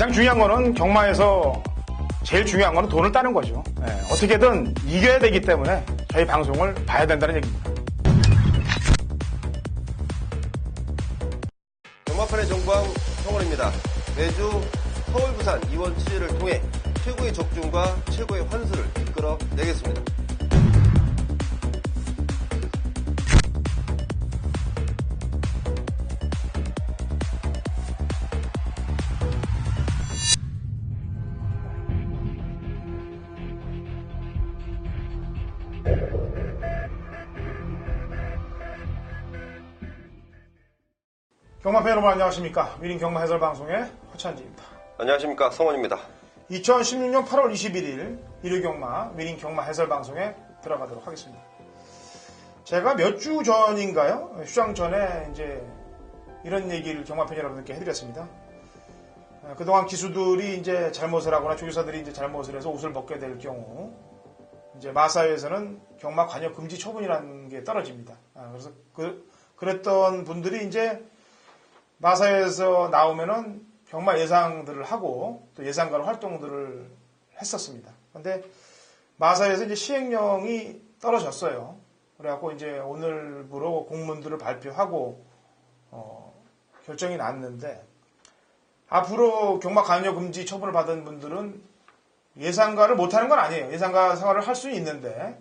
가장 중요한 거는 경마에서 제일 중요한 거는 돈을 따는 거죠. 어떻게든 이겨야 되기 때문에 저희 방송을 봐야 된다는 얘기입니다. 경마판의 정광 성원입니다. 매주 서울, 부산, 이원 취재를 통해 최고의 적중과 최고의 환수를 이끌어내겠습니다. 경마팬 여러분 안녕하십니까. 위린 경마 해설 방송의 허찬지입니다. 안녕하십니까. 성원입니다. 2016년 8월 21일 일요 경마 위린 경마 해설 방송에 들어가도록 하겠습니다. 제가 몇 주 전인가요? 휴장 전에 이제 이런 얘기를 경마팬 여러분들께 해드렸습니다. 그동안 기수들이 이제 잘못을 하거나 조교사들이 이제 잘못을 해서 옷을 벗게 될 경우 이제 마사회에서는 경마 관여 금지 처분이라는 게 떨어집니다. 그래서 그랬던 분들이 이제 마사회에서 나오면은 경마 예상들을 하고 또 예상가로 활동들을 했었습니다. 그런데 마사회에서 이제 시행령이 떨어졌어요. 그래갖고 이제 오늘부로 공문들을 발표하고 결정이 났는데 앞으로 경마 관여 금지 처분을 받은 분들은 예상가를 못하는 건 아니에요. 예상가 생활을 할 수 있는데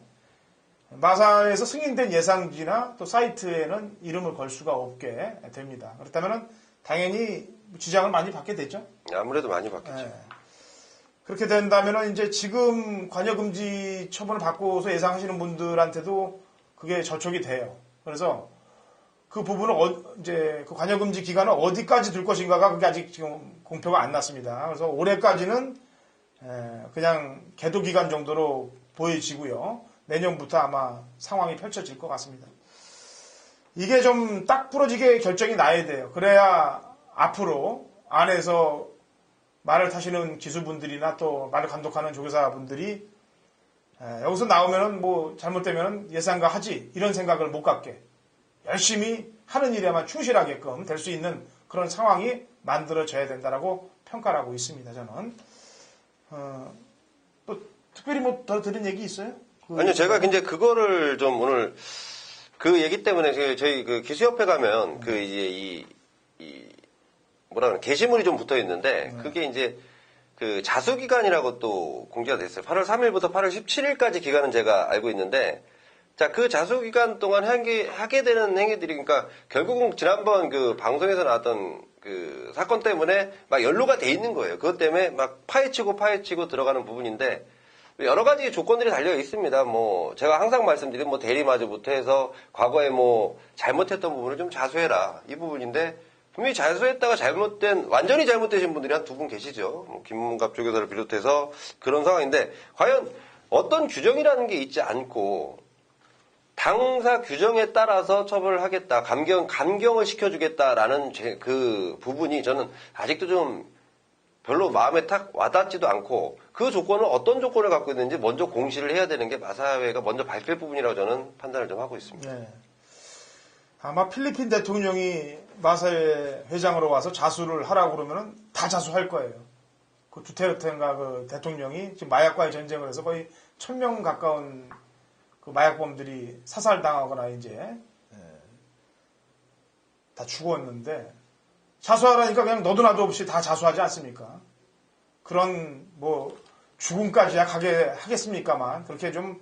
마사에서 승인된 예상지나 또 사이트에는 이름을 걸 수가 없게 됩니다. 그렇다면 당연히 지장을 많이 받게 되죠. 아무래도 많이 받겠죠. 그렇게 된다면 이제 지금 관여금지 처분을 받고서 예상하시는 분들한테도 그게 저촉이 돼요. 그래서 그 부분을 이제 그 관여금지 기간을 어디까지 둘 것인가가 그게 아직 지금 공표가 안 났습니다. 그래서 올해까지는 그냥 계도 기간 정도로 보여지고요. 내년부터 아마 상황이 펼쳐질 것 같습니다. 이게 좀 딱 부러지게 결정이 나야 돼요. 그래야 앞으로 안에서 말을 타시는 기수분들이나 또 말을 감독하는 조교사분들이 여기서 나오면은 뭐 잘못되면 예상가 하지 이런 생각을 못 갖게 열심히 하는 일에만 충실하게끔 될 수 있는 그런 상황이 만들어져야 된다라고 평가를 하고 있습니다. 저는 또 특별히 뭐 더 들은 얘기 있어요? 아니요, 제가 이제 그거를 좀 오늘 그 얘기 때문에 저희 그 기수협회 가면 그 이제 뭐라 그러나 게시물이 좀 붙어 있는데 그게 이제 그 자수기간이라고 또 공개가 됐어요. 8월 3일부터 8월 17일까지 기간은 제가 알고 있는데 자, 그 자수기간 동안 하게 되는 행위들이 그러니까 결국은 지난번 그 방송에서 나왔던 그 사건 때문에 막 연루가 돼 있는 거예요. 그것 때문에 막 파헤치고 들어가는 부분인데 여러 가지 조건들이 달려 있습니다. 뭐 제가 항상 말씀드린 뭐 대리마저부터 해서 과거에 뭐 잘못했던 부분을 좀 자수해라 이 부분인데 분명히 자수했다가 완전히 잘못되신 분들이 한 두 분 계시죠. 뭐 김문갑 조교사를 비롯해서 그런 상황인데 과연 어떤 규정이라는 게 있지 않고 당사 규정에 따라서 처벌을 하겠다, 감경을 시켜주겠다라는 그 부분이 저는 아직도 좀 별로 마음에 탁 와닿지도 않고 그 조건은 어떤 조건을 갖고 있는지 먼저 공시를 해야 되는 게 마사회가 먼저 밝힐 부분이라고 저는 판단을 좀 하고 있습니다. 네. 아마 필리핀 대통령이 마사회 회장으로 와서 자수를 하라고 그러면은 다 자수할 거예요. 그 두테르테인가 그 대통령이 지금 마약과의 전쟁을 해서 거의 1000명 가까운 그 마약범들이 사살당하거나 이제 다 죽었는데 자수하라니까 그냥 너도 나도 없이 다 자수하지 않습니까? 그런 뭐 죽음까지야 가게 하겠습니까만 그렇게 좀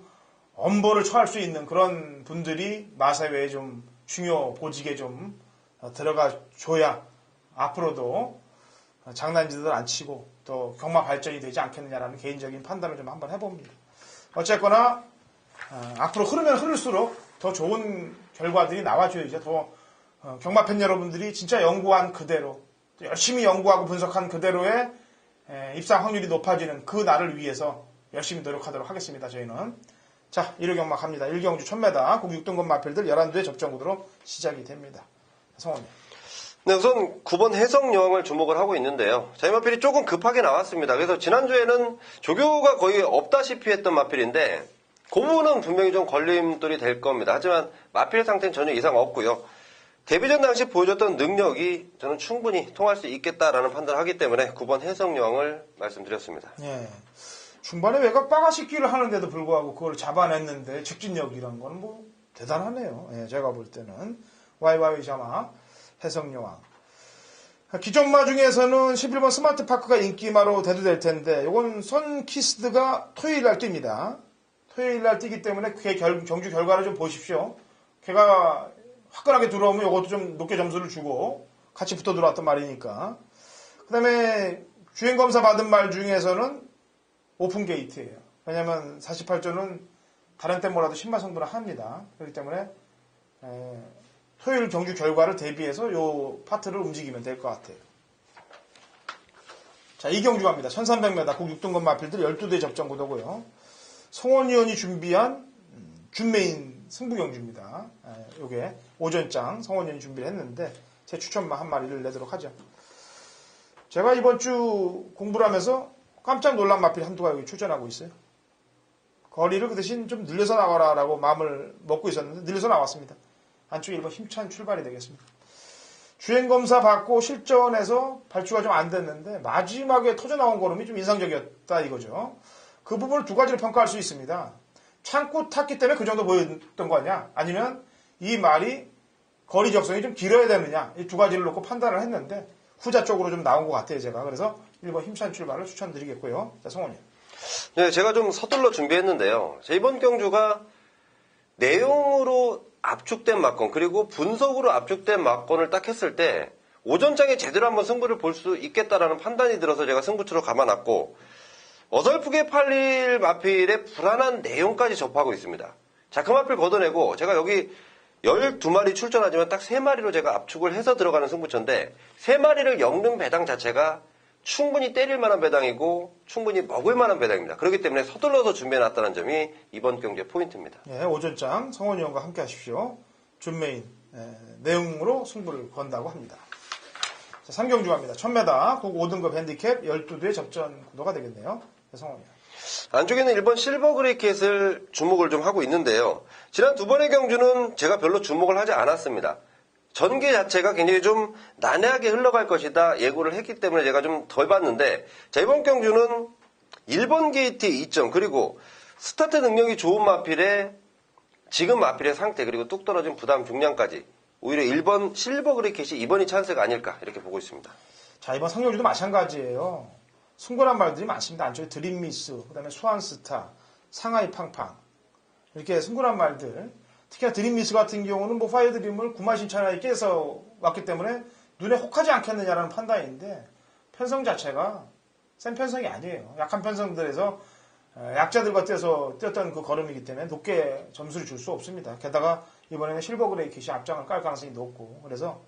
엄벌을 처할 수 있는 그런 분들이 마사회에 좀 중요 보직에 좀 들어가 줘야 앞으로도 장난질들 안 치고 또 경마 발전이 되지 않겠느냐라는 개인적인 판단을 좀 한번 해봅니다. 어쨌거나 앞으로 흐르면 흐를수록 더 좋은 결과들이 나와줘야죠. 더 경마팬 여러분들이 진짜 연구한 그대로 열심히 연구하고 분석한 그대로의 입상 확률이 높아지는 그 날을 위해서 열심히 노력하도록 하겠습니다. 저희는 자 1호 경마 갑니다. 1경주 1000m 국 6등급 마필들 11두의 접전구도로 시작이 됩니다. 성원님. 네, 우선 9번 해성여왕을 주목을 하고 있는데요. 자, 이 마필이 조금 급하게 나왔습니다. 그래서 지난주에는 조교가 거의 없다시피 했던 마필인데 그 부분은 분명히 좀 걸림돌이 될 겁니다. 하지만 마필 상태는 전혀 이상 없고요. 데뷔전 당시 보여줬던 능력이 저는 충분히 통할 수 있겠다라는 판단을 하기 때문에 9번 해성령을 말씀드렸습니다. 예. 중반에 외곽 빠가시기를 하는데도 불구하고 그걸 잡아냈는데 직진력이란 건 뭐 대단하네요. 예, 제가 볼 때는. 와이와이 샤마, 해성여왕. 기존마 중에서는 11번 스마트파크가 인기마로 대두될 텐데, 이건 선키스드가 토요일 날 뜁니다. 토요일 날 뛰기 때문에 걔 경주 결과를 좀 보십시오. 걔가 화끈하게 들어오면 이것도 좀 높게 점수를 주고 같이 붙어 들어왔단 말이니까. 그 다음에 주행검사 받은 말 중에서는 오픈 게이트예요. 왜냐면 48조는 다른 때뭐라도 신발 성분을 합니다. 그렇기 때문에 토요일 경주 결과를 대비해서 요 파트를 움직이면 될 것 같아요. 자, 이 경주 갑니다. 1300m 국 6등급 마필들 12대 접전 구도고요. 송원 의원이 준비한 준메인 승부 경주입니다. 요게 오전장 송원 의원이 준비를 했는데 제 추천만 한 마리를 내도록 하죠. 제가 이번 주 공부를 하면서 깜짝 놀란 마필 한두가 여기 출전하고 있어요. 거리를 그 대신 좀 늘려서 나가라라고 마음을 먹고 있었는데 늘려서 나왔습니다. 안쪽에 1번 힘찬 출발이 되겠습니다. 주행검사 받고 실전에서 발주가 좀 안 됐는데 마지막에 터져나온 걸음이 좀 인상적이었다 이거죠. 그 부분을 두 가지로 평가할 수 있습니다. 참고 탔기 때문에 그 정도 보였던 거냐, 아니면 이 말이 거리 적성이 좀 길어야 되느냐, 이 두 가지를 놓고 판단을 했는데 후자 쪽으로 좀 나온 것 같아요, 제가. 그래서 1번 힘찬 출발을 추천드리겠고요. 자, 성원이. 네, 제가 좀 서둘러 준비했는데요. 이번 경주가 내용으로 압축된 막건, 그리고 분석으로 압축된 막건을 딱 했을 때 오전장에 제대로 한번 승부를 볼 수 있겠다라는 판단이 들어서 제가 승부처로 감아놨고, 어설프게 팔릴 마필의 불안한 내용까지 접하고 있습니다. 자, 그 마필 걷어내고 제가 여기 12마리 출전하지만 딱 3마리로 제가 압축을 해서 들어가는 승부처인데 3마리를 엮는 배당 자체가 충분히 때릴 만한 배당이고 충분히 먹을 만한 배당입니다. 그렇기 때문에 서둘러서 준비해놨다는 점이 이번 경기의 포인트입니다. 예, 오전장 성원이 형과 함께 하십시오. 준메인 내용으로 승부를 건다고 합니다. 자, 3경주 갑니다. 1000m 국 5등급 핸디캡 12대 접전 구도가 되겠네요. 성원이 형. 안쪽에는 1번 실버그레이켓을 주목을 좀 하고 있는데요. 지난 두 번의 경주는 제가 별로 주목을 하지 않았습니다. 전개 자체가 굉장히 좀 난해하게 흘러갈 것이다 예고를 했기 때문에 제가 좀 덜 봤는데, 자, 이번 경주는 1번 게이트의 이점, 그리고 스타트 능력이 좋은 마필의 지금 마필의 상태, 그리고 뚝 떨어진 부담 중량까지 오히려 1번 실버그레이켓이 이번이 찬스가 아닐까 이렇게 보고 있습니다. 자, 이번 상경주도 마찬가지예요. 승부란 말들이 많습니다. 안쪽에 드림미스, 그 다음에 수완스타, 상하이 팡팡, 이렇게 승부란 말들. 특히나 드림미스 같은 경우는 뭐 파이어드림을 구마신차에 깨서 왔기 때문에 눈에 혹하지 않겠느냐라는 판단인데, 편성 자체가 센 편성이 아니에요. 약한 편성들에서 약자들과 뛰었던 그 걸음이기 때문에 높게 점수를 줄 수 없습니다. 게다가 이번에는 실버그레이킷이 앞장을 깔 가능성이 높고, 그래서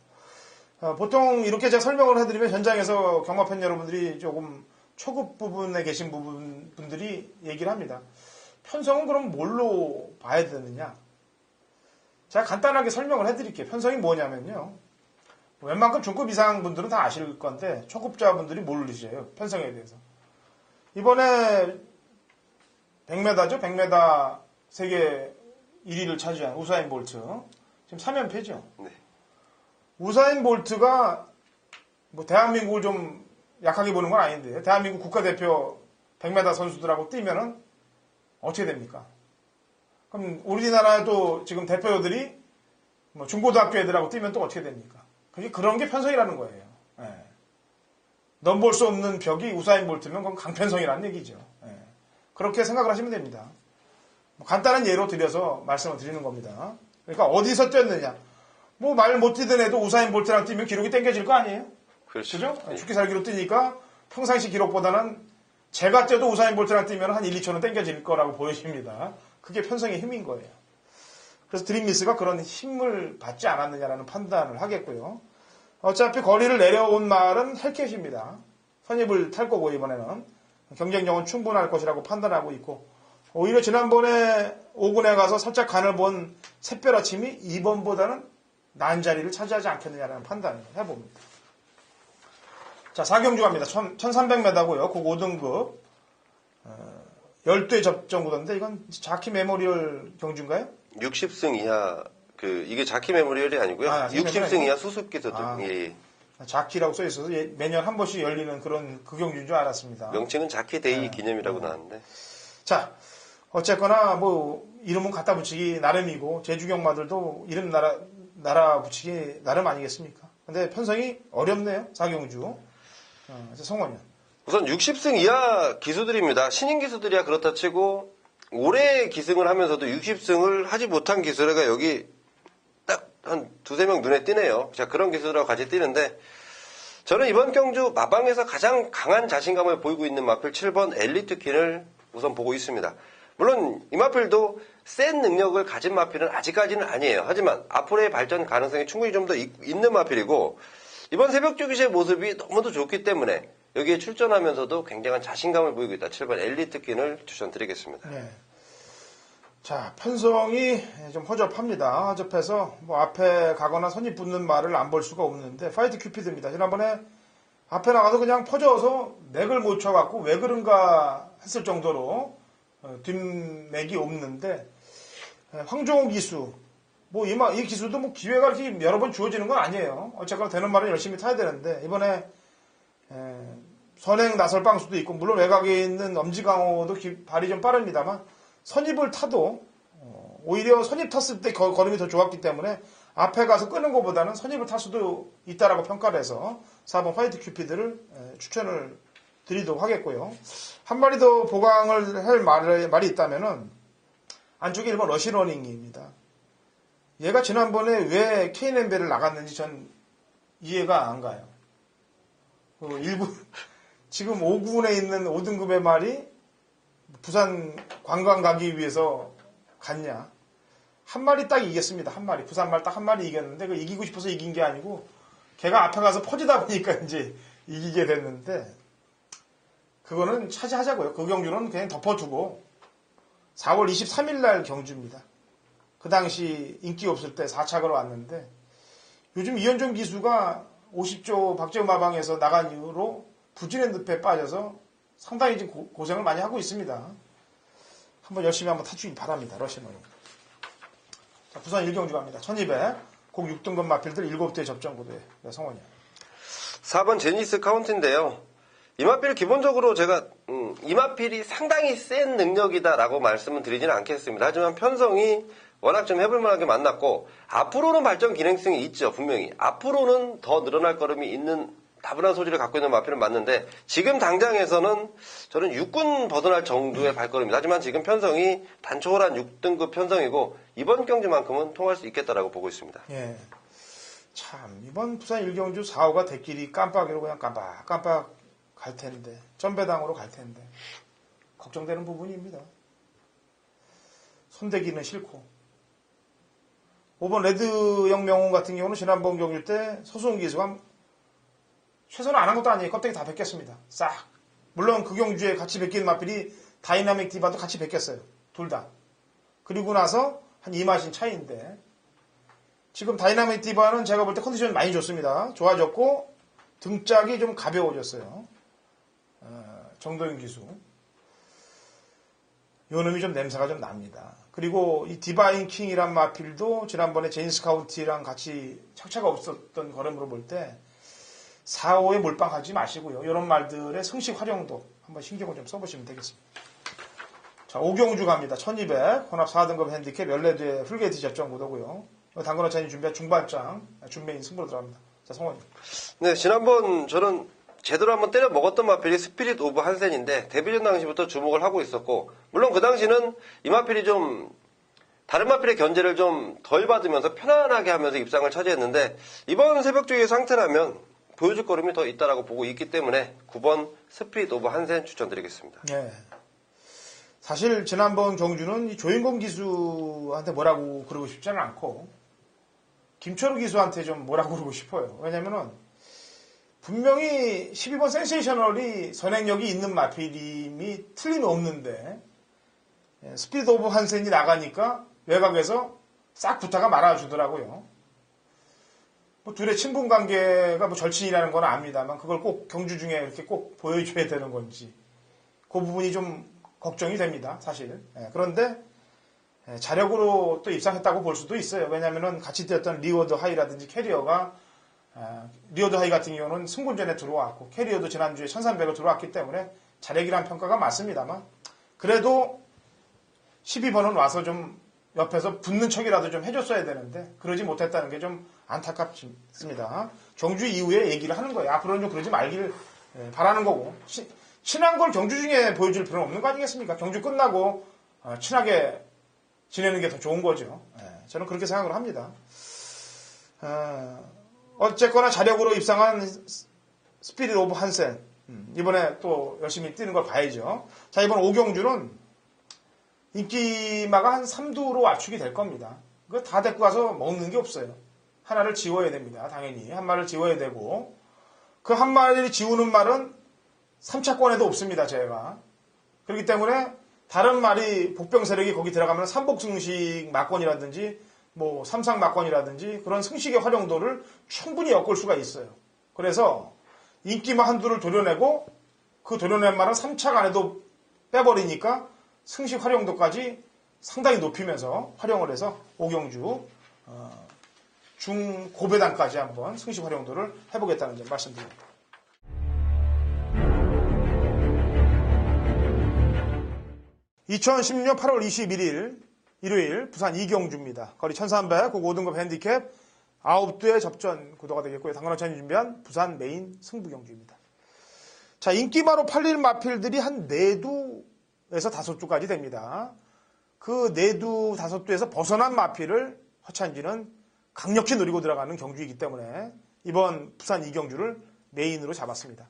보통 이렇게 제가 설명을 해드리면 현장에서 경마팬 여러분들이 조금 초급 부분에 계신 분들이 얘기를 합니다. 편성은 그럼 뭘로 봐야 되느냐? 제가 간단하게 설명을 해드릴게요. 편성이 뭐냐면요. 웬만큼 중급 이상 분들은 다 아실 건데 초급자분들이 모르시죠. 편성에 대해서. 이번에 100m죠. 100m 세계 1위를 차지한 우사인 볼트. 지금 3연패죠. 네. 우사인 볼트가 뭐 대한민국을 좀 약하게 보는 건 아닌데 대한민국 국가대표 100m 선수들하고 뛰면은 어떻게 됩니까? 그럼 우리나라도 지금 대표들이 뭐 중고등학교 애들하고 뛰면 또 어떻게 됩니까? 그게 그런 게 편성이라는 거예요. 예. 넘볼 수 없는 벽이 우사인 볼트면 그건 강편성이라는 얘기죠. 예. 그렇게 생각을 하시면 됩니다. 뭐 간단한 예로 들여서 말씀을 드리는 겁니다. 그러니까 어디서 뛰었느냐? 뭐 말 못 뛰던 애도 우사인 볼트랑 뛰면 기록이 땡겨질 거 아니에요? 그렇죠. 그죠? 죽기 살기로 뛰니까 평상시 기록보다는 제가 뛰어도 우사인 볼트랑 뛰면 한 1, 2초는 땡겨질 거라고 보여집니다. 그게 편성의 힘인 거예요. 그래서 드림미스가 그런 힘을 받지 않았느냐라는 판단을 하겠고요. 어차피 거리를 내려온 말은 헬켓입니다. 선입을 탈 거고 이번에는 경쟁력은 충분할 것이라고 판단하고 있고, 오히려 지난번에 5군에 가서 살짝 간을 본 샛별아침이 2번보다는 나은 자리를 차지하지 않겠느냐라는 판단을 해봅니다. 자, 4경주 갑니다. 1300m고요. 국 5등급 12회 접전 구도인데 이건 자키 메모리얼 경주인가요? 60승 이하 이게 자키 메모리얼이 아니고요. 아, 60승 이하 수습 기수들. 아. 예. 자키라고 써 있어서 매년 한 번씩 열리는 그런 극영주인 줄 알았습니다. 명칭은 자키 데이 네. 기념이라고 나왔는데. 자, 어쨌거나 뭐 이름은 갖다 붙이기 나름이고 제주 경마들도 이름 나라 붙이기 나름 아니겠습니까? 근데 편성이 어렵네요. 사경주. 성원이요. 우선 60승 이하 기수들입니다. 신인 기수들이야 그렇다 치고 올해 기승을 하면서도 60승을 하지 못한 기수가 여기 딱 한 두세 명 눈에 띄네요. 자, 그런 기수들하고 같이 뛰는데 저는 이번 경주 마방에서 가장 강한 자신감을 보이고 있는 마필 7번 엘리트퀸을 우선 보고 있습니다. 물론 이 마필도 센 능력을 가진 마필은 아직까지는 아니에요. 하지만 앞으로의 발전 가능성이 충분히 좀 더 있는 마필이고 이번 새벽 조기시의 모습이 너무도 좋기 때문에 여기에 출전하면서도 굉장한 자신감을 보이고 있다. 7번 엘리트퀸을 추천드리겠습니다. 네. 자, 편성이 좀 허접합니다. 허접해서 뭐 앞에 가거나 선입 붙는 말을 안 볼 수가 없는데 파이트 큐피드입니다. 지난번에 앞에 나가서 그냥 퍼져서 맥을 못 쳐갖고 왜 그런가 했을 정도로 뒷맥이 없는데 황종호 기수 뭐 이 기수도 뭐 기회가 이렇게 여러 번 주어지는 건 아니에요. 어쨌거나 되는 말은 열심히 타야 되는데 이번에 선행 나설빵 수도 있고 물론 외곽에 있는 엄지강호도 발이 좀 빠릅니다만 선입을 타도 오히려 선입 탔을 때 걸음이 더 좋았기 때문에 앞에 가서 끄는 것보다는 선입을 탈 수도 있다라고 평가를 해서 4번 화이트 큐피드를 추천을 드리도록 하겠고요. 한 마리 더 보강을 할 말이 있다면은 안쪽에 1번 러시러닝입니다. 얘가 지난번에 왜 K&N배를 나갔는지 전 이해가 안 가요. 1군 지금 5군에 있는 5등급의 말이 부산 관광 가기 위해서 갔냐. 한 마리 딱 이겼습니다. 한 마리. 부산 말 딱 한 마리 이겼는데 그 이기고 싶어서 이긴 게 아니고 걔가 앞에 가서 퍼지다 보니까 이제 이기게 됐는데 그거는 차지하자고요. 그 경주는 그냥 덮어두고 4월 23일 날 경주입니다. 그 당시 인기 없을 때 4착으로 왔는데 요즘 이현종 기수가 50조 박재우 마방에서 나간 이후로 부진의 늪에 빠져서 상당히 지금 고생을 많이 하고 있습니다. 한번 열심히 한번 타주기 바랍니다. 러시아는. 자, 부산 1경주 갑니다. 1200. 공 6등급 마필들 7대 접전 구도에 성원이요. 4번 제니스 카운트인데요. 이 마필 기본적으로 제가 이 마필이 상당히 센 능력이다라고 말씀은 드리지는 않겠습니다. 하지만 편성이 워낙 좀 해볼만하게 만났고 앞으로는 발전 기능성이 있죠. 분명히. 앞으로는 더 늘어날 걸음이 있는 다분한 소질을 갖고 있는 마필은 맞는데 지금 당장에서는 저는 6군 벗어날 정도의 발걸음이다. 하지만 지금 편성이 단초란 6등급 편성이고 이번 경주만큼은 통할 수 있겠다라고 보고 있습니다. 예. 참 이번 부산 1경주 4호가 대길이 깜빡이로 그냥 깜빡 갈 텐데 전배당으로 갈 텐데 걱정되는 부분입니다. 손대기는 싫고 5번 레드영 명훈 같은 경우는 지난번 경주 때 서수홍 기수가 최선을 안 한 것도 아니에요. 껍데기 다 벗겼습니다. 싹. 물론 그 경주에 같이 벗긴 마필이 다이나믹 디바도 같이 벗겼어요. 둘 다. 그리고 나서 한 2마신 차이인데 지금 다이나믹 디바는 제가 볼 때 컨디션이 많이 좋습니다. 좋아졌고 등짝이 좀 가벼워졌어요. 정도윤 기수. 요 놈이 좀 냄새가 좀 납니다. 그리고 이 디바인 킹이란 마필도 지난번에 제인스 카운티랑 같이 착차가 없었던 걸음으로 볼 때 4, 5에 몰빵하지 마시고요. 이런 말들의 성식 활용도 한번 신경을 좀 써보시면 되겠습니다. 자, 오경주 갑니다. 1200 혼합 4등급 핸디캡 14대 풀게이트 접전 구도고요. 당근어찬이 준비한 중반장 준비인 승부로 들어갑니다. 자, 성원님. 네, 지난번 저는 제대로 한번 때려 먹었던 마필이 스피릿 오브 한센인데 데뷔전 당시부터 주목을 하고 있었고 물론 그 당시는 이 마필이 좀 다른 마필의 견제를 좀 덜 받으면서 편안하게 하면서 입상을 차지했는데 이번 새벽주의 상태라면 보여줄 걸음이 더 있다라고 보고 있기 때문에 9번 스피릿 오브 한센 추천드리겠습니다. 네. 사실 지난번 경주는 이 조인공 기수한테 뭐라고 그러고 싶지는 않고 김철우 기수한테 좀 뭐라고 그러고 싶어요. 왜냐면은 분명히 12번 센세이셔널이 선행력이 있는 마필임이 틀림없는데 스피릿 오브 한센이 나가니까 외곽에서 싹 부타가 말아주더라고요. 뭐 둘의 친분 관계가 뭐 절친이라는 건 압니다만 그걸 꼭 경주 중에 이렇게 꼭 보여줘야 되는 건지 그 부분이 좀 걱정이 됩니다. 사실. 그런데 자력으로 또 입상했다고 볼 수도 있어요. 왜냐하면 같이 뛰었던 리오드 하이라든지 캐리어가 리오드 하이 같은 경우는 승군전에 들어왔고 캐리어도 지난주에 1300을 들어왔기 때문에 자력이란 평가가 맞습니다만 그래도 12번은 와서 좀 옆에서 붙는 척이라도 좀 해줬어야 되는데 그러지 못했다는 게 좀 안타깝습니다. 경주 이후에 얘기를 하는 거예요. 앞으로는 좀 그러지 말길 바라는 거고 친한 걸 경주 중에 보여줄 필요는 없는 거 아니겠습니까? 경주 끝나고 친하게 지내는 게 더 좋은 거죠. 저는 그렇게 생각을 합니다. 어쨌거나 자력으로 입상한 스피릿 오브 한센 이번에 또 열심히 뛰는 걸 봐야죠. 자, 이번 오경주는 인기마가 한 3두로 압축이 될 겁니다. 그거 다 데리고 가서 먹는 게 없어요. 하나를 지워야 됩니다. 당연히 한 마리를 지워야 되고 그 한 마리를 지우는 말은 3차권에도 없습니다. 제가. 그렇기 때문에 다른 말이 복병 세력이 거기 들어가면 삼복승식 막권이라든지 뭐 삼상 막권이라든지 그런 승식의 활용도를 충분히 엮을 수가 있어요. 그래서 인기마 한두를 도려내고 그 도려낸 말은 3차가 안에도 빼버리니까 승식 활용도까지 상당히 높이면서 활용을 해서 오경주 중고배단까지 한번 승식 활용도를 해보겠다는 점 말씀드립니다. (2016년 8월 21일) 일요일 부산 이경주입니다. 거리 1300, 그 5등급 핸디캡 9두의 접전 구도가 되겠고요. 당근호찬이 준비한 부산 메인 승부경주입니다. 자, 인기마로 팔릴 마필들이 한 4두에서 5두까지 됩니다. 그 4두, 5두에서 벗어난 마필을 허찬지는 강력히 노리고 들어가는 경주이기 때문에 이번 부산 이경주를 메인으로 잡았습니다.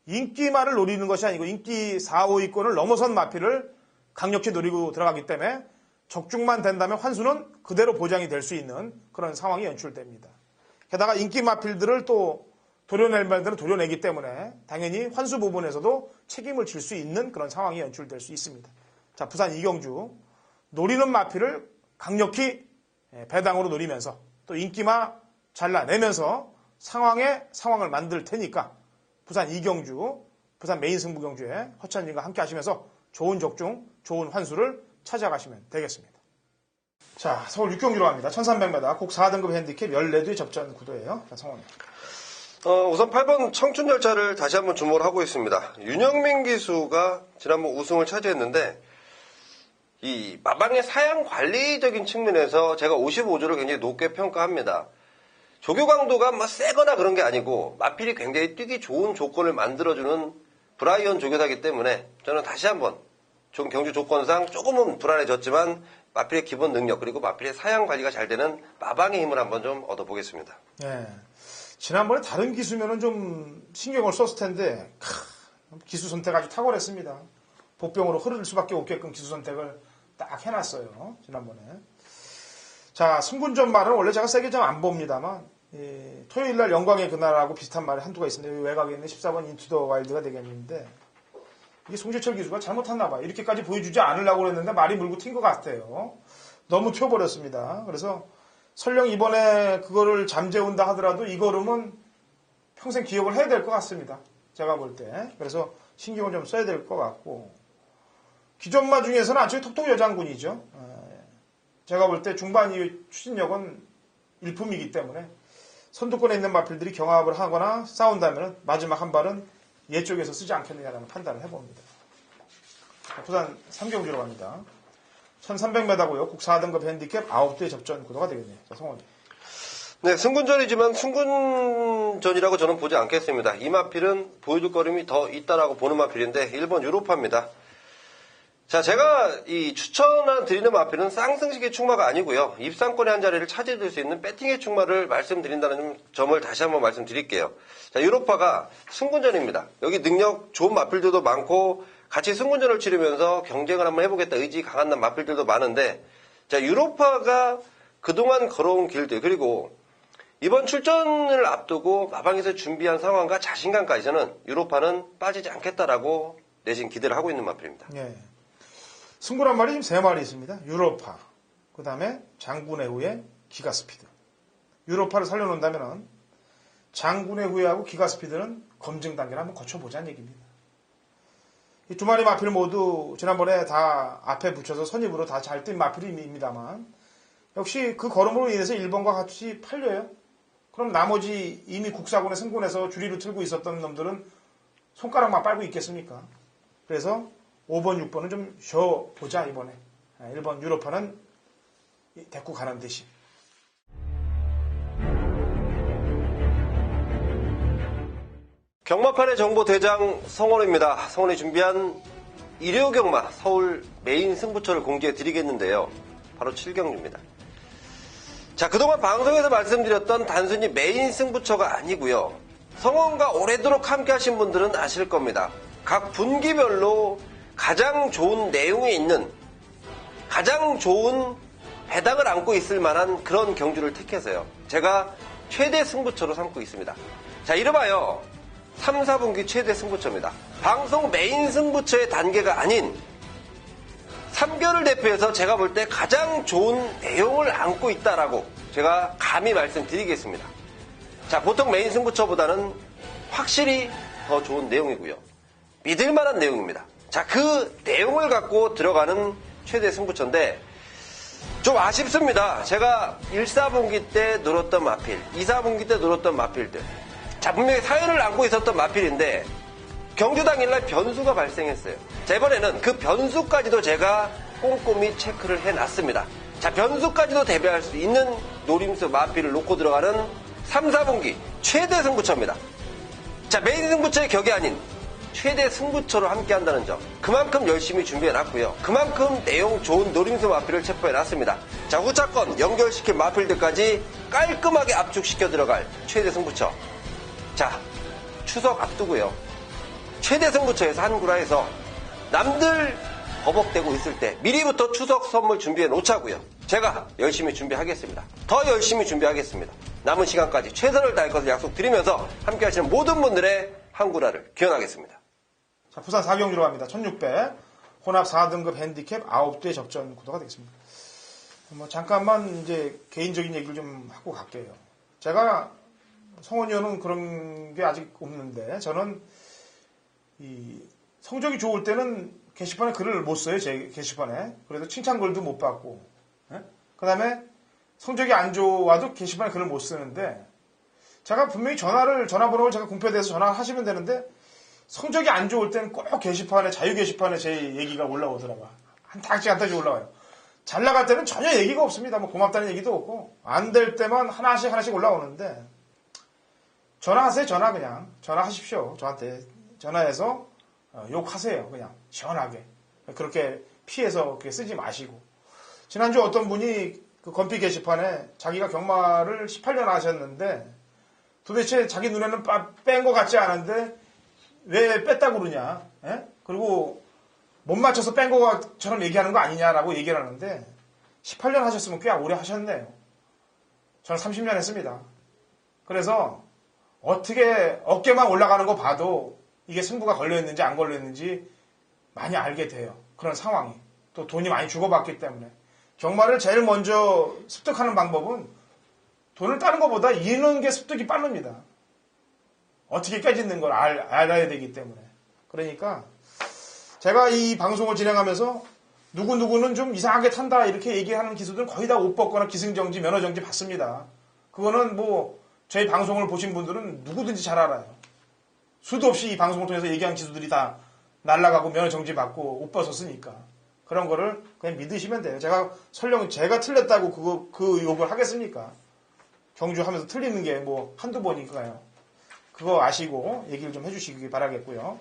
인기마를 노리는 것이 아니고 인기 4, 5위권을 넘어선 마필을 강력히 노리고 들어가기 때문에 적중만 된다면 환수는 그대로 보장이 될 수 있는 그런 상황이 연출됩니다. 게다가 인기 마필들을 또 도려낼 말들은 도려내기 때문에 당연히 환수 부분에서도 책임을 질 수 있는 그런 상황이 연출될 수 있습니다. 자, 부산 이경주 노리는 마필을 강력히 배당으로 노리면서 또 인기마 잘라내면서 상황을 만들 테니까 부산 이경주, 부산 메인 승부경주에 허찬진과 함께 하시면서 좋은 적중, 좋은 환수를 찾아가시면 되겠습니다. 자, 서울 6경주로 갑니다. 1300m 곡 4등급 핸디캡 14두의 접전 구도예요. 자, 성원. 우선 8번 청춘열차를 다시 한번 주목을 하고 있습니다. 윤영민 기수가 지난번 우승을 차지했는데 이 마방의 사양 관리적인 측면에서 제가 55조를 굉장히 높게 평가합니다. 조교 강도가 뭐 세거나 그런 게 아니고 마필이 굉장히 뛰기 좋은 조건을 만들어주는 브라이언 조교사이기 때문에 저는 다시 한번 경주 조건상 조금은 불안해졌지만 마필의 기본 능력 그리고 마필의 사양 관리가 잘 되는 마방의 힘을 한번 좀 얻어보겠습니다. 네. 지난번에 다른 기수면은 좀 신경을 썼을 텐데 기수 선택 아주 탁월했습니다. 복병으로 흐를 수밖에 없게끔 기수 선택을 딱 해놨어요. 지난번에. 자, 승군전 말은 원래 제가 세게 좀 안 봅니다만 토요일날 영광의 그날하고 비슷한 말이 한두가 있습니다. 외곽에 있는 14번 인투 더 와일드가 되겠는데 이게 송재철 기수가 잘못했나 봐요. 이렇게까지 보여주지 않으려고 그랬는데 말이 물고 튄 것 같아요. 너무 튀어버렸습니다. 그래서 설령 이번에 그거를 잠재운다 하더라도 이 걸음은 평생 기억을 해야 될 것 같습니다. 제가 볼 때. 그래서 신경을 좀 써야 될 것 같고 기존마 중에서는 아주 톡톡 여장군이죠. 제가 볼 때 중반 이후 추진력은 일품이기 때문에 선두권에 있는 마필들이 경합을 하거나 싸운다면 마지막 한 발은 얘 쪽에서 쓰지 않겠느냐라는 판단을 해봅니다. 부산 3경주로 갑니다. 1300m고요. 곡 4등급 핸디캡 9두의 접전 구도가 되겠네요. 자, 성원이. 네, 승군전이지만 승군전이라고 저는 보지 않겠습니다. 이 마필은 보여줄 거림이 더 있다라고 보는 마필인데 1번 유로파입니다. 자, 제가 이 드리는 마필은 쌍승식의 충마가 아니고요. 입상권의 한 자리를 차지해줄 수 있는 배팅의 충마를 말씀드린다는 점을 다시 한번 말씀드릴게요. 자, 유로파가 승군전입니다. 여기 능력 좋은 마필들도 많고 같이 승군전을 치르면서 경쟁을 한번 해보겠다 의지 강한 마필들도 많은데 자, 유로파가 그동안 걸어온 길들 그리고 이번 출전을 앞두고 마방에서 준비한 상황과 자신감까지는 유로파는 빠지지 않겠다라고 내심 기대를 하고 있는 마필입니다. 네. 승부란 말이 지금 3마리 있습니다. 유로파, 그 다음에 장군의 후에 기가스피드. 유로파를 살려놓는다면 장군의 후예하고 기가스피드는 검증 단계를 한번 거쳐보자는 얘기입니다. 이 두 마리 마필 모두 지난번에 다 앞에 붙여서 선입으로 다 잘 뛴 마필입니다만 역시 그 걸음으로 인해서 1번과 같이 팔려요. 그럼 나머지 이미 국사군에 승군해서 주리를 틀고 있었던 놈들은 손가락만 빨고 있겠습니까? 그래서 5번, 6번은 좀 쉬어보자 이번에. 1번 유로파는 데리고 가는 대신. 경마판의 정보 대장 성원입니다. 성원이 준비한 일요경마 서울 메인 승부처를 공지해 드리겠는데요. 바로 7경주입니다. 자, 그동안 방송에서 말씀드렸던 단순히 메인 승부처가 아니고요. 성원과 오래도록 함께 하신 분들은 아실 겁니다. 각 분기별로 가장 좋은 내용이 있는, 가장 좋은 배당을 안고 있을 만한 그런 경주를 택해서요. 제가 최대 승부처로 삼고 있습니다. 자, 이름하여 3, 4분기 최대 승부처입니다. 방송 메인 승부처의 단계가 아닌 3개월을 대표해서 제가 볼 때 가장 좋은 내용을 안고 있다라고 제가 감히 말씀드리겠습니다. 자, 보통 메인 승부처보다는 확실히 더 좋은 내용이고요. 믿을만한 내용입니다. 자, 그 내용을 갖고 들어가는 최대 승부처인데 좀 아쉽습니다. 제가 1, 4분기 때 노렸던 마필, 2, 4분기 때 노렸던 마필들. 자, 분명히 사연을 안고 있었던 마필인데 경주 당일날 변수가 발생했어요. 자, 이번에는 그 변수까지도 제가 꼼꼼히 체크를 해놨습니다. 자, 변수까지도 대비할 수 있는 노림수 마필을 놓고 들어가는 3, 4분기 최대 승부처입니다. 자, 메인 승부처의 격이 아닌 최대 승부처로 함께 한다는 점, 그만큼 열심히 준비해놨고요. 그만큼 내용 좋은 노림수 마필을 체포해놨습니다. 자, 후차권 연결시킨 마필들까지 깔끔하게 압축시켜 들어갈 최대 승부처. 자, 추석 앞두고요. 최대 승부처에서 한구라에서 남들 버벅대고 있을 때 미리부터 추석 선물 준비해 놓자고요. 제가 열심히 준비하겠습니다. 더 열심히 준비하겠습니다. 남은 시간까지 최선을 다할 것을 약속드리면서 함께 하시는 모든 분들의 한구라를 기원하겠습니다. 자, 부산 4경주로 갑니다. 1600 혼합 4등급 핸디캡 9대 접전 구도가 되겠습니다. 잠깐만 이제 개인적인 얘기를 좀 하고 갈게요. 제가 성원이 형은 그런 게 아직 없는데 저는 이 성적이 좋을 때는 게시판에 글을 못 써요. 제 게시판에. 그래서 칭찬글도 못 받고. 그 다음에 성적이 안 좋아도 게시판에 글을 못 쓰는데 제가 분명히 전화번호를 제가 공표돼서 전화하시면 되는데 성적이 안 좋을 때는 꼭 게시판에, 자유 게시판에 제 얘기가 올라오더라고요. 한 탁씩 올라와요. 잘 나갈 때는 전혀 얘기가 없습니다. 뭐 고맙다는 얘기도 없고 안 될 때만 하나씩 올라오는데 전화하세요. 그냥 전화하십시오. 저한테 전화해서 욕하세요. 그냥 시원하게. 그렇게 피해서 그렇게 쓰지 마시고. 지난주 어떤 분이 그 건피 게시판에 자기가 경마를 18년 하셨는데 도대체 자기 눈에는 뺀 것 같지 않은데 왜 뺐다고 그러냐. 에? 그리고 못 맞춰서 뺀 것처럼 얘기하는 거 아니냐라고 얘기를 하는데 18년 하셨으면 꽤 오래 하셨네요. 저는 30년 했습니다. 그래서 어떻게 어깨만 올라가는 거 봐도 이게 승부가 걸려있는지 안 걸려있는지 많이 알게 돼요. 그런 상황이. 또 돈이 많이 주고받기 때문에. 경마를 제일 먼저 습득하는 방법은 돈을 따는 것보다 이는 게 습득이 빠릅니다. 어떻게 깨짓는 걸 알아야 되기 때문에. 그러니까 제가 이 방송을 진행하면서 누구는 좀 이상하게 탄다 이렇게 얘기하는 기수들은 거의 다 옷 벗거나 기승정지, 면허정지 받습니다. 그거는 뭐 저희 방송을 보신 분들은 누구든지 잘 알아요. 수도 없이 이 방송을 통해서 얘기한 기수들이 다 날아가고 면허정지 받고 옷 벗었으니까. 그런 거를 그냥 믿으시면 돼요. 제가 설령 제가 틀렸다고 그 욕을 하겠습니까? 경주하면서 틀리는 게 뭐 한두 번이니까요. 그거 아시고 얘기를 좀 해주시기 바라겠고요.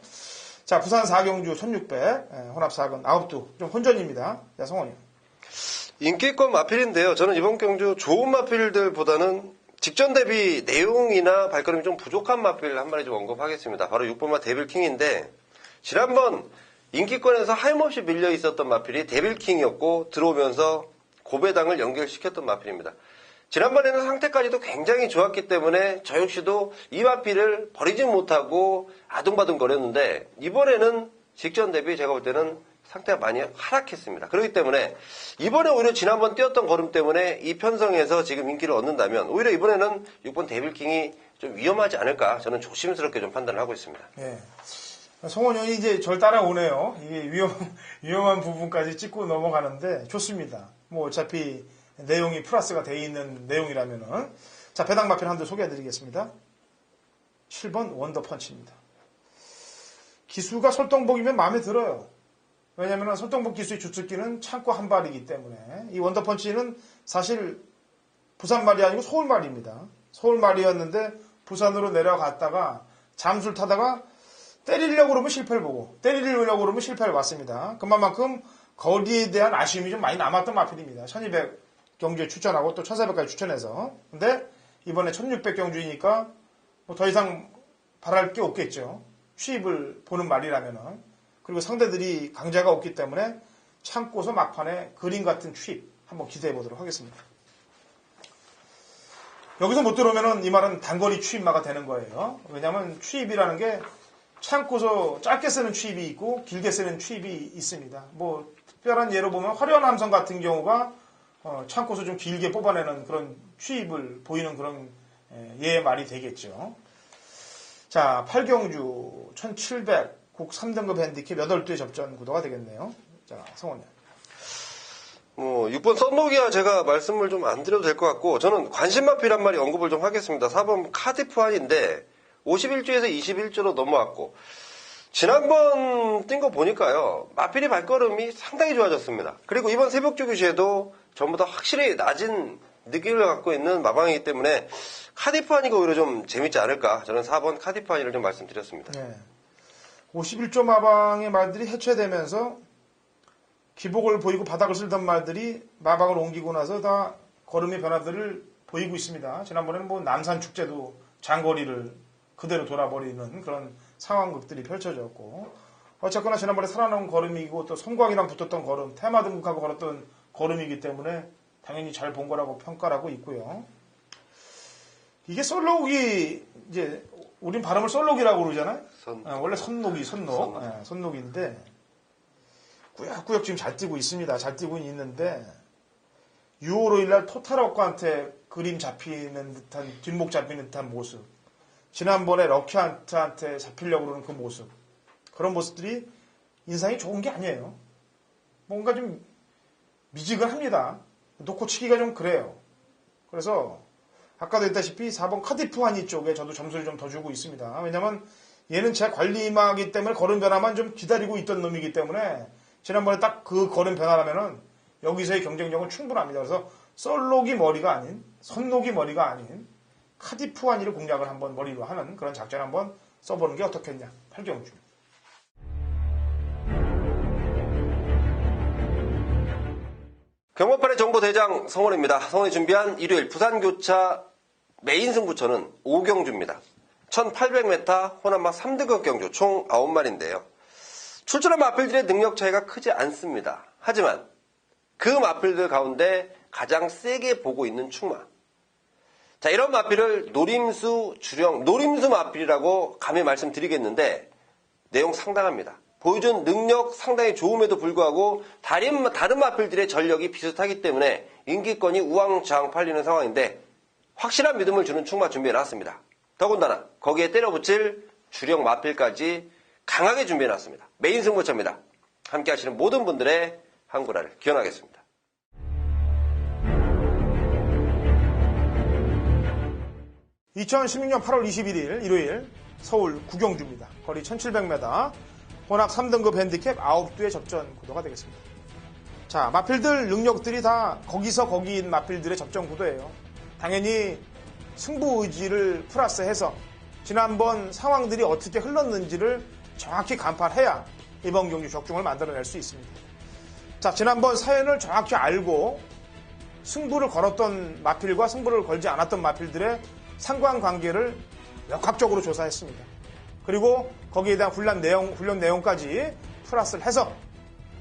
자, 부산 4경주 1600 혼합 4건 9두 좀 혼전입니다. 자, 성원이. 인기권 마필인데요. 저는 이번 경주 좋은 마필들보다는 직전 대비 내용이나 발걸음이 좀 부족한 마필 한 마리 좀 언급하겠습니다. 바로 6번마 데빌킹인데 지난번 인기권에서 하염없이 밀려 있었던 마필이 데빌킹이었고 들어오면서 고배당을 연결시켰던 마필입니다. 지난번에는 상태까지도 굉장히 좋았기 때문에 저 역시도 이 마필을 버리지 못하고 아둥바둥거렸는데 이번에는 직전 대비 제가 볼 때는 상태가 많이 하락했습니다. 그렇기 때문에 이번에 오히려 지난번 뛰었던 걸음 때문에 이 편성에서 지금 인기를 얻는다면 오히려 이번에는 6번 데빌킹이 좀 위험하지 않을까 저는 조심스럽게 좀 판단을 하고 있습니다. 예. 송원현이 이제 절 따라오네요. 이게 위험한 부분까지 찍고 넘어가는데 좋습니다. 뭐 어차피 내용이 플러스가 돼 있는 내용이라면은. 자, 배당 마필 한두 소개해드리겠습니다. 7번 원더펀치입니다. 기수가 솔동복이면 마음에 들어요. 왜냐하면 솔동복 기수의 주특기는 창고 한 발이기 때문에. 이 원더펀치는 사실 부산말이 아니고 서울말입니다. 서울말이었는데 부산으로 내려갔다가 잠수를 타다가 때리려고 그러면 실패를 보고 때리려고 그러면 실패를 봤습니다. 그만큼 거리에 대한 아쉬움이 좀 많이 남았던 마필입니다. 1200 경주에 추천하고 또 1400까지 추천해서. 근데 이번에 1600 경주이니까 뭐 더 이상 바랄 게 없겠죠. 추입을 보는 말이라면은. 그리고 상대들이 강자가 없기 때문에 참고서 막판에 그림 같은 추입 한번 기대해 보도록 하겠습니다. 여기서 못 들어오면은 이 말은 단거리 추입마가 되는 거예요. 왜냐하면 추입이라는 게 참고서 짧게 쓰는 추입이 있고 길게 쓰는 추입이 있습니다. 뭐 특별한 예로 보면 화려한 함성 같은 경우가 참고서 좀 길게 뽑아내는 그런 추입을 보이는 그런 예의 말이 되겠죠. 자, 8경주 1700 국 3등급 핸디캡 8두의 접전 구도가 되겠네요. 자, 성원님. 6번 썬노기아 제가 말씀을 좀 안 드려도 될 것 같고, 저는 관심마필한 마리 언급을 좀 하겠습니다. 4번 카디프안인데 51주에서 21주로 넘어왔고, 지난번 뛴 거 보니까요, 마필이 발걸음이 상당히 좋아졌습니다. 그리고 이번 새벽주 교시에도 전부 다 확실히 낮은 느낌을 갖고 있는 마방이기 때문에 카디프안이가 오히려 좀 재밌지 않을까. 저는 4번 카디프안이를 좀 말씀드렸습니다. 네. 51조 마방의 말들이 해체되면서 기복을 보이고 바닥을 쓸던 말들이 마방을 옮기고 나서 다 걸음의 변화들을 보이고 있습니다. 지난번에는 뭐 남산 축제도 장거리를 그대로 돌아버리는 그런 상황극들이 펼쳐졌고, 어쨌거나 지난번에 살아남은 걸음이고 또 성광이랑 붙었던 걸음, 테마 등극하고 걸었던 걸음이기 때문에 당연히 잘 본 거라고 평가를 하고 있고요. 이게 썰록이 이제 우린 발음을 썰록이라고 그러잖아요. 원래 선록이 선록인데 꾸역꾸역 지금 잘 뛰고 있습니다. 잘 뛰고 있는데 6월 5일날 토탈워크한테 그림 잡히는 듯한 뒷목 잡히는 듯한 모습, 지난번에 럭키한테 잡히려고 그러는 그 모습, 그런 모습들이 인상이 좋은 게 아니에요. 뭔가 좀 미지근합니다. 놓고 치기가 좀 그래요. 그래서 아까도 했다시피 4번 카디프하니 쪽에 저도 점수를 좀 더 주고 있습니다. 왜냐면 얘는 제 관리마기 때문에 걸음 변화만 좀 기다리고 있던 놈이기 때문에 지난번에 딱 그 걸음 변화라면은 여기서의 경쟁력은 충분합니다. 그래서 썰록이 머리가 아닌, 선록이 머리가 아닌 카디프하니를 공략을 한번 머리로 하는 그런 작전 한번 써보는 게 어떻겠냐. 8경주. 경마판의 정보대장 성원입니다. 성원이 준비한 일요일 부산교차 메인 승부처는 5경주입니다. 1800m 호남마 3등급 경주 총 9마리인데요. 출전한 마필들의 능력 차이가 크지 않습니다. 하지만 그 마필들 가운데 가장 세게 보고 있는 충마. 자, 이런 마필을 노림수 주령, 노림수 마필이라고 감히 말씀드리겠는데 내용 상당합니다. 보여준 능력 상당히 좋음에도 불구하고 다른 마필들의 전력이 비슷하기 때문에 인기권이 우왕좌왕 팔리는 상황인데 확실한 믿음을 주는 충마 준비해놨습니다. 더군다나 거기에 때려붙일 주력 마필까지 강하게 준비해놨습니다. 메인 승부처입니다. 함께 하시는 모든 분들의 한구라를 기원하겠습니다. (2016년 8월 21일) 일요일 서울 구경주입니다. 거리 1700m, 혼합 3등급 핸디캡 9두의 접전 구도가 되겠습니다. 자, 마필들 능력들이 다 거기서 거기인 마필들의 접전 구도예요. 당연히 승부 의지를 플러스해서 지난번 상황들이 어떻게 흘렀는지를 정확히 간파해야 이번 경주 적중을 만들어낼 수 있습니다. 자, 지난번 사연을 정확히 알고 승부를 걸었던 마필과 승부를 걸지 않았던 마필들의 상관관계를 역학적으로 조사했습니다. 그리고 거기에 대한 훈련 내용까지 플러스를 해서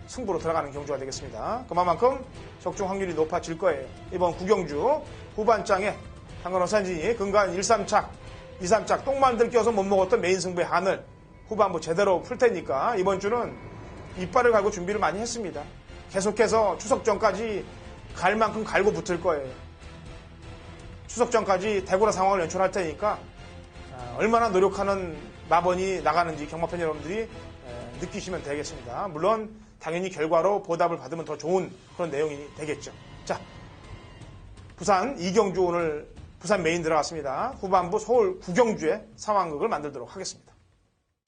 승부로 들어가는 경주가 되겠습니다. 그만큼 적중 확률이 높아질 거예요. 이번 구경주 후반장에 한건어산진이 근간 1, 3착, 2, 3착 똥만들 껴서 못 먹었던 메인 승부의 한을 후반부 제대로 풀 테니까 이번 주는 이빨을 갈고 준비를 많이 했습니다. 계속해서 추석 전까지 갈 만큼 갈고 붙을 거예요. 추석 전까지 대구라 상황을 연출할 테니까 얼마나 노력하는 마번이 나가는지 경마팬 여러분들이 느끼시면 되겠습니다. 물론 당연히 결과로 보답을 받으면 더 좋은 그런 내용이 되겠죠. 자, 부산 이경주 오늘 부산 메인 들어갔습니다. 후반부 서울 구경주의 상황극을 만들도록 하겠습니다.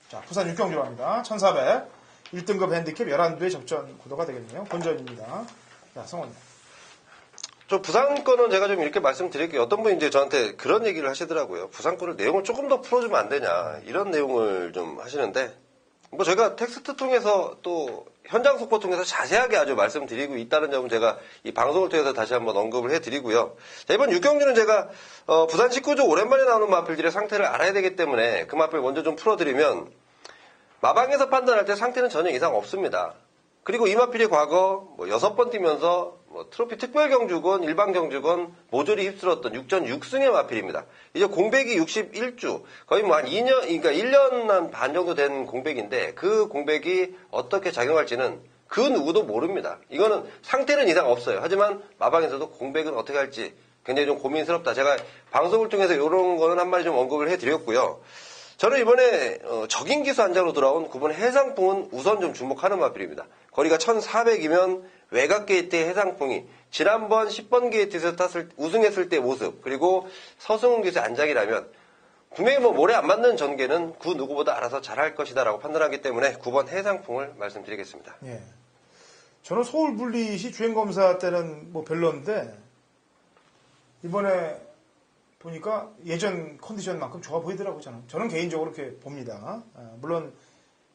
자, 부산 육경주 갑니다. 1400 1등급 핸디캡 11두의 접전 구도가 되겠네요. 본전입니다. 자, 성원님. 저 부산 거는 제가 좀 이렇게 말씀드릴게요. 어떤 분이 이제 저한테 그런 얘기를 하시더라고요. 부산 거를 내용을 조금 더 풀어주면 안 되냐. 이런 내용을 좀 하시는데, 뭐 저희가 텍스트 통해서 또 현장 속보 통해서 자세하게 아주 말씀드리고 있다는 점은 제가 이 방송을 통해서 다시 한번 언급을 해드리고요. 자, 이번 육경주는 제가 부산 19조 오랜만에 나오는 마필들의 상태를 알아야 되기 때문에 그 마필 먼저 좀 풀어드리면, 마방에서 판단할 때 상태는 전혀 이상 없습니다. 그리고 이 마필이 과거 6번 뛰면서 트로피 특별경주건 일반경주건 모조리 휩쓸었던 6전 6승의 마필입니다. 이제 공백이 61주, 거의 한 2년, 그러니까 1년 한 반 정도 된 공백인데 그 공백이 어떻게 작용할지는 그 누구도 모릅니다. 이거는 상태는 이상 없어요. 하지만 마방에서도 공백은 어떻게 할지 굉장히 좀 고민스럽다. 제가 방송을 통해서 이런 거는 한 마디 좀 언급을 해드렸고요. 저는 이번에 적인 기수 한자로 돌아온 9번 해상풍은 우선 좀 주목하는 마필입니다. 거리가 1400이면 외곽 게이트의 해상풍이 지난번 10번 게이트에서 우승했을 때 모습, 그리고 서승훈 기수의 안장이라면 분명히 모래 안 맞는 전개는 그 누구보다 알아서 잘할 것이다라고 판단하기 때문에 9번 해상풍을 말씀드리겠습니다. 예. 저는 서울 분리시 주행검사 때는 별로인데 이번에 보니까 예전 컨디션만큼 좋아 보이더라고요. 저는 개인적으로 그렇게 봅니다. 물론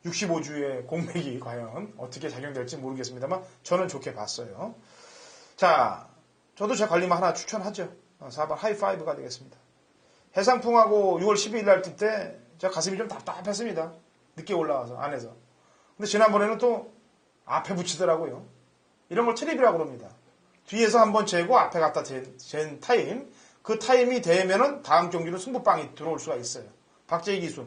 65주의 공백이 과연 어떻게 작용될지 모르겠습니다만 저는 좋게 봤어요. 자, 저도 제 관리만 하나 추천하죠. 4번 하이파이브가 되겠습니다. 해상풍하고 6월 12일 날 뛸 때 제가 가슴이 좀 답답했습니다. 늦게 올라와서 안에서. 근데 지난번에는 또 앞에 붙이더라고요. 이런 걸 트립이라고 그럽니다. 뒤에서 한번 재고 앞에 갖다 잰 타임, 그 타임이 되면은 다음 경기로 승부빵이 들어올 수가 있어요. 박재희 기수.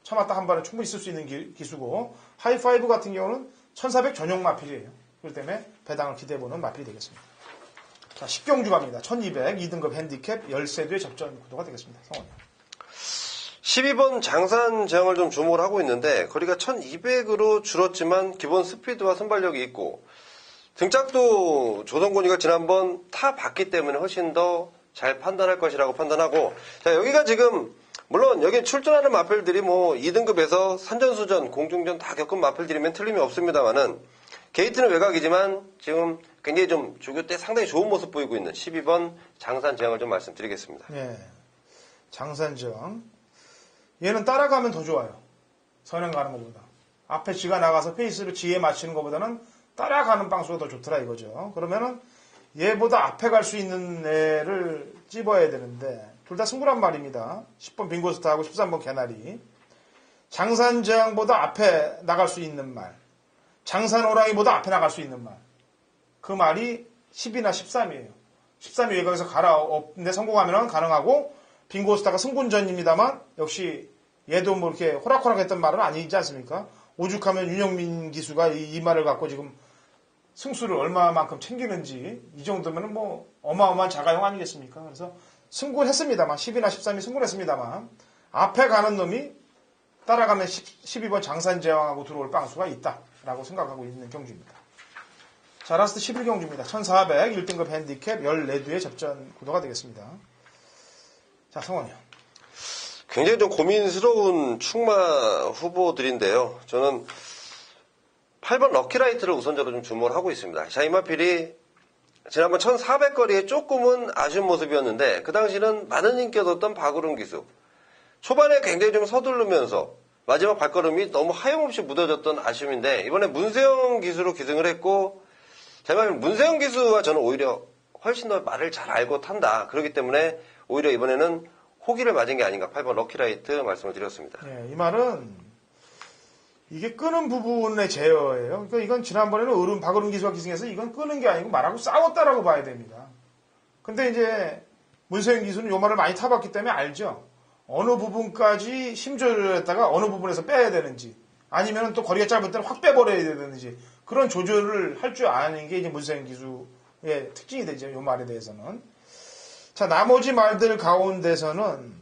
참았다 한 발은 충분히 쓸 수 있는 기수고, 하이파이브 같은 경우는 1400 전용 마필이에요. 그렇기 때문에 배당을 기대해보는 마필이 되겠습니다. 자, 10경주 갑니다. 1200 2등급 핸디캡 13두의 접전 구도가 되겠습니다. 성원이요. 12번 장산 제왕을 좀 주목을 하고 있는데 거리가 1200으로 줄었지만 기본 스피드와 순발력이 있고 등짝도 조성곤이가 지난번 타 봤기 때문에 훨씬 더 잘 판단할 것이라고 판단하고, 자, 여기가 지금 물론 여기 출전하는 마필들이 2등급에서 산전수전, 공중전 다 겪은 마필들이면 틀림이 없습니다만은 게이트는 외곽이지만 지금 굉장히 좀 조교 때 상당히 좋은 모습 보이고 있는 12번 장산제왕을 좀 말씀드리겠습니다. 예. 장산제왕. 얘는 따라가면 더 좋아요. 선행 가는 것보다. 앞에 지가 나가서 페이스를 지에 맞추는 것보다는 따라가는 방수가 더 좋더라 이거죠. 그러면은 얘보다 앞에 갈 수 있는 애를 찝어야 되는데 둘 다 승부란 말입니다. 10번 빙고스타하고 13번 개나리. 장산제왕보다 앞에 나갈 수 있는 말, 장산호랑이보다 앞에 나갈 수 있는 말. 그 말이 10이나 13이에요. 13이 외곽에서 갈아엎는데 성공하면 가능하고, 빙고스타가 승분전입니다만 역시 얘도 이렇게 호락호락했던 말은 아니지 않습니까? 오죽하면 윤영민 기수가 이 말을 갖고 지금 승수를 얼마만큼 챙기는지, 이 정도면 어마어마한 자가용 아니겠습니까? 그래서 승군했습니다만, 10이나 13이 승군했습니다만, 앞에 가는 놈이 따라가면 12번 장산제왕하고 들어올 빵수가 있다라고 생각하고 있는 경주입니다. 자, 라스트 11경주입니다. 1400 1등급 핸디캡 14두의 접전 구도가 되겠습니다. 자, 성원이요. 굉장히 좀 고민스러운 충마 후보들인데요. 저는 8번 럭키라이트를 우선적으로 좀 주목을 하고 있습니다. 자, 이 마필이 지난번 1400거리에 조금은 아쉬운 모습이었는데 그 당시는 많은 인기 얻었던 박우름 기수. 초반에 굉장히 좀 서두르면서 마지막 발걸음이 너무 하염없이 무뎌졌던 아쉬움인데 이번에 문세영 기수로 기승을 했고, 제 말은 문세영 기수가 저는 오히려 훨씬 더 말을 잘 알고 탄다. 그렇기 때문에 오히려 이번에는 호기를 맞은 게 아닌가 8번 럭키라이트 말씀을 드렸습니다. 이 말은 이게 끄는 부분의 제어예요. 그러니까 이건 지난번에는 박으름 기수가 기승해서 이건 끄는 게 아니고 말하고 싸웠다라고 봐야 됩니다. 근데 이제 문세영 기수는 이 말을 많이 타봤기 때문에 알죠. 어느 부분까지 힘조절을 했다가 어느 부분에서 빼야 되는지, 아니면 또 거리가 짧을 때는 확 빼버려야 되는지, 그런 조절을 할 줄 아는 게 이제 문세영 기수의 특징이 되죠. 이 말에 대해서는. 자, 나머지 말들 가운데서는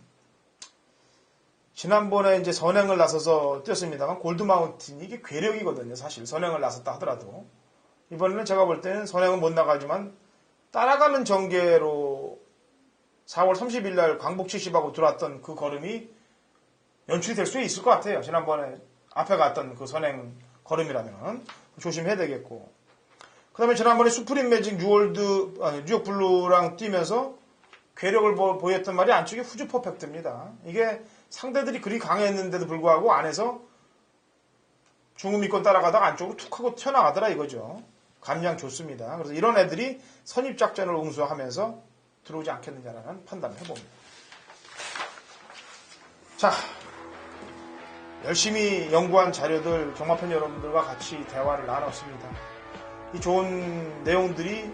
지난번에 이제 선행을 나서서 뛰었습니다만 골드마운틴이 이게 괴력이거든요. 사실 선행을 나섰다 하더라도 이번에는 제가 볼 때는 선행은 못 나가지만 따라가는 전개로 4월 30일 날 광복 70하고 들어왔던 그 걸음이 연출이 될 수 있을 것 같아요. 지난번에 앞에 갔던 그 선행 걸음이라면 조심해야 되겠고, 그 다음에 지난번에 수프림 매직 뉴욕 블루랑 뛰면서 괴력을 보였던 말이 안쪽에 후즈 퍼펙트입니다. 이게 상대들이 그리 강했는데도 불구하고 안에서 중후미권 따라가다가 안쪽으로 툭 하고 튀어나가더라 이거죠. 감량 좋습니다. 그래서 이런 애들이 선입작전을 응수하면서 들어오지 않겠느냐라는 판단을 해봅니다. 자, 열심히 연구한 자료들 경마팬 여러분들과 같이 대화를 나눴습니다. 이 좋은 내용들이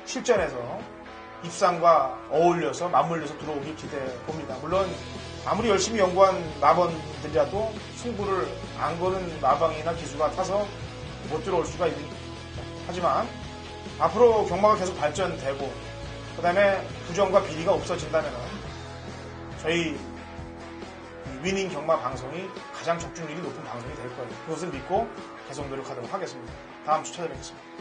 실전에서 입상과 어울려서 맞물려서 들어오길 기대해 봅니다. 물론 아무리 열심히 연구한 마번들이라도 승부를 안 거는 마방이나 기수가 타서 못 들어올 수가 있습니다. 하지만 앞으로 경마가 계속 발전되고 그 다음에 부정과 비리가 없어진다면 저희 위닝 경마 방송이 가장 적중률이 높은 방송이 될 거예요. 그것을 믿고 계속 노력하도록 하겠습니다. 다음 주 찾아뵙겠습니다.